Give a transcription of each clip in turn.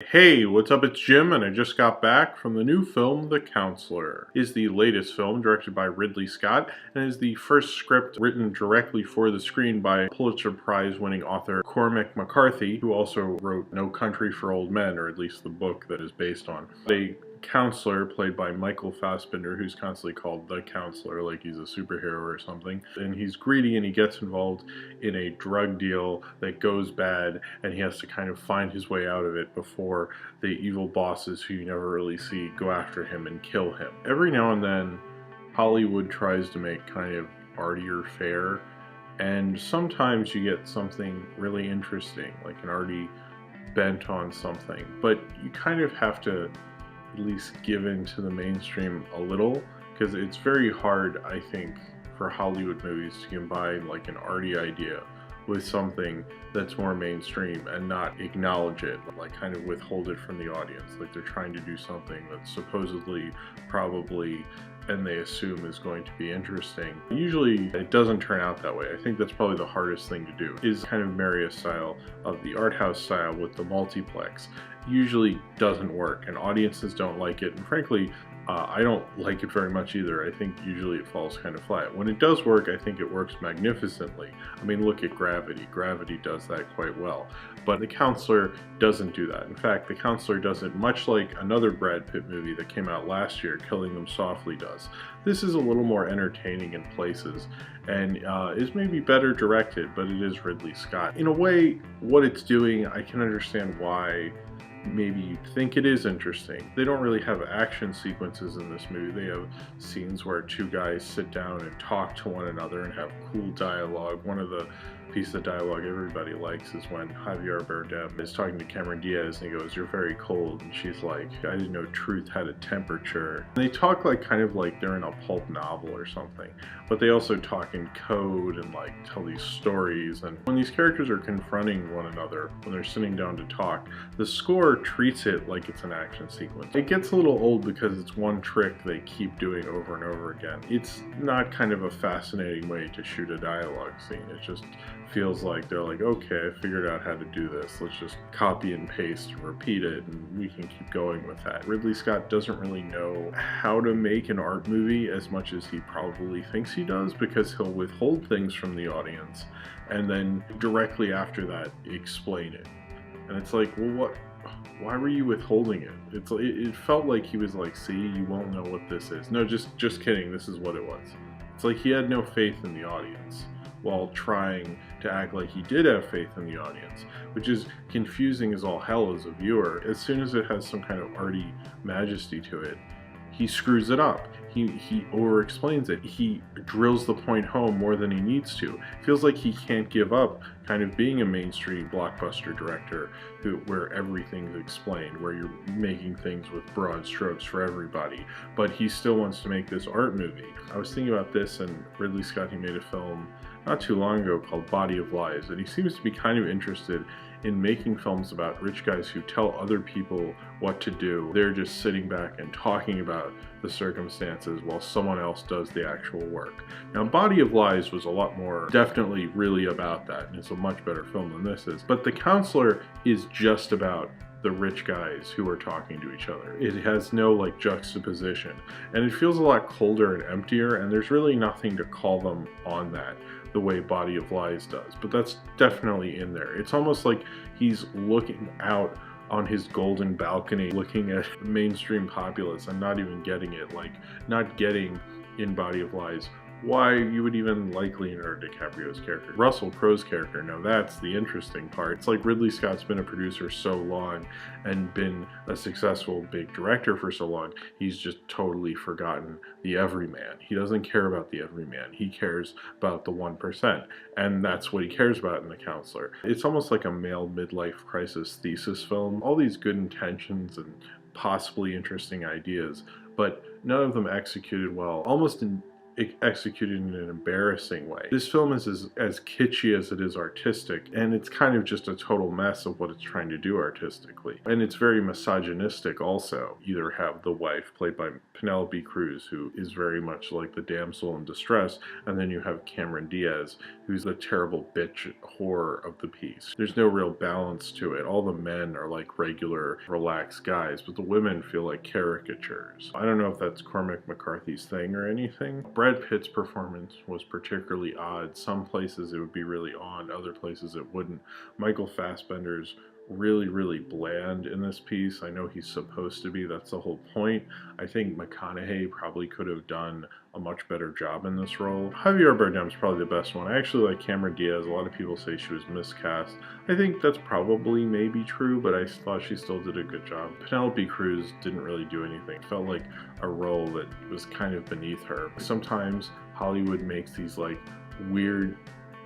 Hey, what's up? It's Jim, and I just got back from the new film, The Counselor. It is the latest film directed by Ridley Scott, and is the first script written directly for the screen by Pulitzer Prize-winning author Cormac McCarthy, who also wrote No Country for Old Men, or at least the book that is based on. A counselor played by Michael Fassbender, who's constantly called the counselor like he's a superhero or something, and he's greedy and he gets involved in a drug deal that goes bad, and he has to kind of find his way out of it before the evil bosses, who you never really see, go after him and kill him. Every now and then Hollywood tries to make kind of artier fare, and sometimes you get something really interesting, like an arty bent on something, but you kind of have to at least give in to the mainstream a little, because it's very hard, I think, for Hollywood movies to combine like an arty idea with something that's more mainstream and not acknowledge it, like kind of withhold it from the audience, like they're trying to do something that's supposedly, probably, and they assume is going to be interesting. Usually it doesn't turn out that way. I think that's probably the hardest thing to do, is kind of marry a style of the art house style with the multiplex. Usually doesn't work, and audiences don't like it, and frankly I don't like it very much either. I think usually it falls kind of flat. When it does work, I think it works magnificently. I mean, look at Gravity. Gravity does that quite well. But The Counselor doesn't do that. In fact, The Counselor does it much like another Brad Pitt movie that came out last year, Killing Them Softly, does. This is a little more entertaining in places, and is maybe better directed, but it is Ridley Scott. In a way, what it's doing, I can understand why maybe you think it is interesting. They don't really have action sequences in this movie. They have scenes where two guys sit down and talk to one another and have cool dialogue. One of the pieces of dialogue everybody likes is when Javier Bardem is talking to Cameron Diaz and he goes, "You're very cold," and she's like, "I didn't know truth had a temperature." And they talk like kind of like they're in a pulp novel or something, but they also talk in code and like tell these stories. And when these characters are confronting one another, when they're sitting down to talk, the score treats it like it's an action sequence. It gets a little old because it's one trick they keep doing over and over again. It's not kind of a fascinating way to shoot a dialogue scene. It just feels like they're like, okay, I figured out how to do this. Let's just copy and paste and repeat it, and we can keep going with that. Ridley Scott doesn't really know how to make an art movie as much as he probably thinks he does, because he'll withhold things from the audience and then directly after that explain it. And it's like, well, why were you withholding it? It felt like he was like, see, you won't know what this is. No, just kidding, this is what it was. It's like he had no faith in the audience, while trying to act like he did have faith in the audience, which is confusing as all hell as a viewer. As soon as it has some kind of arty majesty to it, he screws it up. He over-explains it. He drills the point home more than he needs to. It feels like he can't give up kind of being a mainstream blockbuster director where everything's explained, where you're making things with broad strokes for everybody, but he still wants to make this art movie. I was thinking about this, and Ridley Scott, he made a film not too long ago called Body of Lies, and he seems to be kind of interested in making films about rich guys who tell other people what to do. They're just sitting back and talking about the circumstances while someone else does the actual work. Now, Body of Lies was a lot more definitely really about that, and it's a much better film than this is. But The Counselor is just about the rich guys who are talking to each other. It has no like juxtaposition, and it feels a lot colder and emptier, and there's really nothing to call them on that the way Body of Lies does, but that's definitely in there. It's almost like he's looking out on his golden balcony, looking at mainstream populace and not even getting it, like not getting in Body of Lies why you would even like Leonardo DiCaprio's character. Russell Crowe's character, now that's the interesting part. It's like Ridley Scott's been a producer so long and been a successful big director for so long, he's just totally forgotten the everyman. He doesn't care about the everyman. He cares about the 1%, and that's what he cares about in The Counselor. It's almost like a male midlife crisis thesis film. All these good intentions and possibly interesting ideas, but none of them executed well. Almost executed in an embarrassing way. This film is as kitschy as it is artistic, and it's kind of just a total mess of what it's trying to do artistically. And it's very misogynistic also. You either have the wife, played by Penelope Cruz, who is very much like the damsel in distress, and then you have Cameron Diaz, who's the terrible bitch whore of the piece. There's no real balance to it. All the men are like regular, relaxed guys, but the women feel like caricatures. I don't know if that's Cormac McCarthy's thing or anything. Brad Pitt's performance was particularly odd. Some places it would be really on, other places it wouldn't. Michael Fassbender's really bland in this piece. I know he's supposed to be, that's the whole point. I think McConaughey probably could have done a much better job in this role. Javier Bardem's probably the best one. I actually like Cameron Diaz. A lot of people say she was miscast. I think that's probably maybe true, but I thought she still did a good job. Penelope Cruz didn't really do anything. It felt like a role that was kind of beneath her. Sometimes Hollywood makes these like weird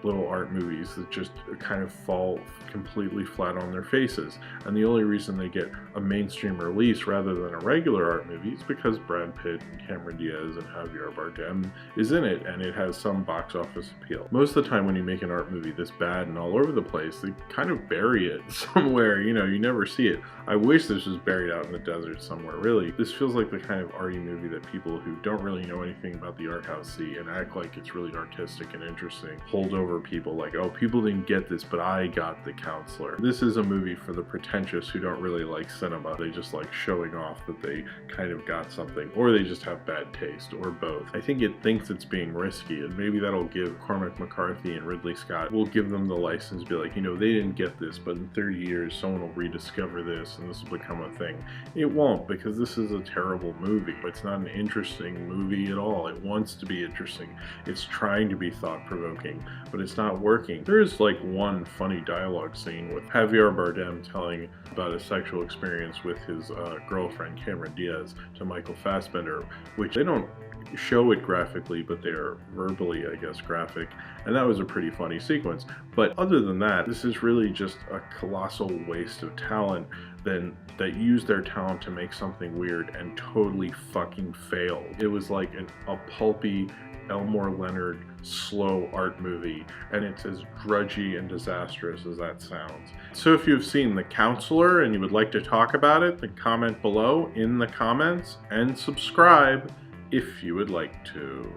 little art movies that just kind of fall completely flat on their faces, and the only reason they get a mainstream release rather than a regular art movie is because Brad Pitt and Cameron Diaz and Javier Bardem is in it, and it has some box office appeal. Most of the time when you make an art movie this bad and all over the place, they kind of bury it somewhere, you know, you never see it. I wish this was buried out in the desert somewhere, really. This feels like the kind of arty movie that people who don't really know anything about the art house see and act like it's really artistic and interesting hold over people, like, oh, people didn't get this, but I got The Counselor. This is a movie for the pretentious who don't really like cinema. They just like showing off that they kind of got something, or they just have bad taste, or both. I think it thinks it's being risky, and maybe that'll give Cormac McCarthy and Ridley Scott, will give them the license to be like, you know, they didn't get this, but in 30 years someone will rediscover this and this will become a thing. It won't, because this is a terrible movie. It's not an interesting movie at all. It wants to be interesting. It's trying to be thought-provoking, but it's not working. There is like one funny dialogue scene with Javier Bardem telling about a sexual experience with his girlfriend Cameron Diaz to Michael Fassbender, which they don't show it graphically, but they're verbally, I guess, graphic, and that was a pretty funny sequence. But other than that, this is really just a colossal waste of talent that used their talent to make something weird and totally fucking failed. It was like a pulpy Elmore Leonard slow art movie, and it's as drudgy and disastrous as that sounds. So if you've seen The Counselor and you would like to talk about it, then comment below in the comments and subscribe if you would like to.